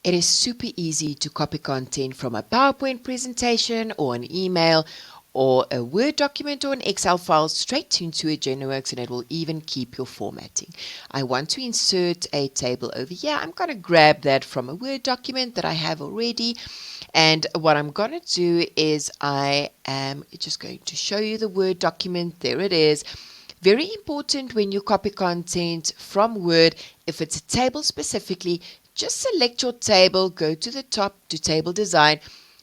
It is super easy to copy content from a PowerPoint presentation or an email or a Word document or an Excel file straight into AgendaWorx, and it will even keep your formatting. I want to insert a table over here. I'm going to grab that from a Word document that I have already. And what I'm going to do is I am just going to show you the Word document. There it is. Very important when you copy content from Word, if it's a table specifically, just select your table, go to the top to table design.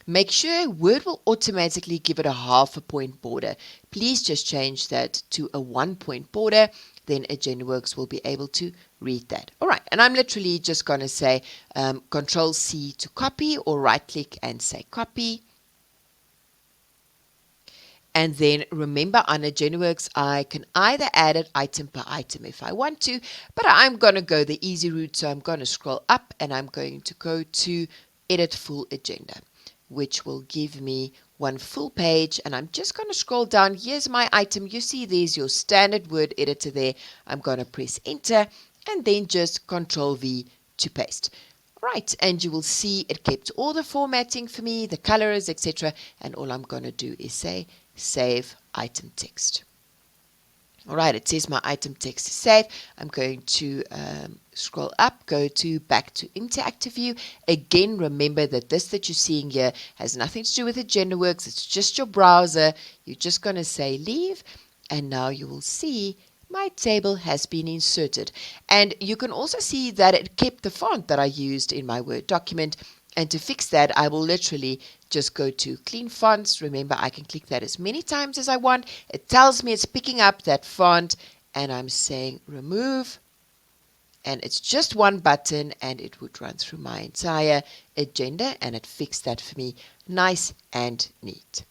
Make sure Word will automatically give it a 0.5 point border. Please just change that to a 1 point border. Then AgendaWorx will be able to read that. All right, and I'm literally just going to say Ctrl C to copy, or right click and say copy. And then remember, on AgendaWorx, I can either add it item per item if I want to, but I'm going to go the easy route. So I'm going to scroll up and I'm going to go to Edit Full Agenda, which will give me one full page. And I'm just going to scroll down. Here's my item. You see there's your standard word editor there. I'm going to press Enter and then just Ctrl V to paste. Right, and you will see it kept all the formatting for me, the colors, etc. And all I'm going to do is say Save Item Text. All right, it says my item text is saved. I'm going to scroll up, go to back to interactive view. Again, remember that this that you're seeing here has nothing to do with AgendaWorx. It's just your browser. You're just going to say leave, and now you will see my table has been inserted. And you can also see that it kept the font that I used in my Word document. And to fix that, I will literally just go to Clean Fonts. Remember, I can click that as many times as I want. It tells me it's picking up that font, and I'm saying Remove. And it's just one button, and it would run through my entire agenda, and it fixed that for me nice and neat.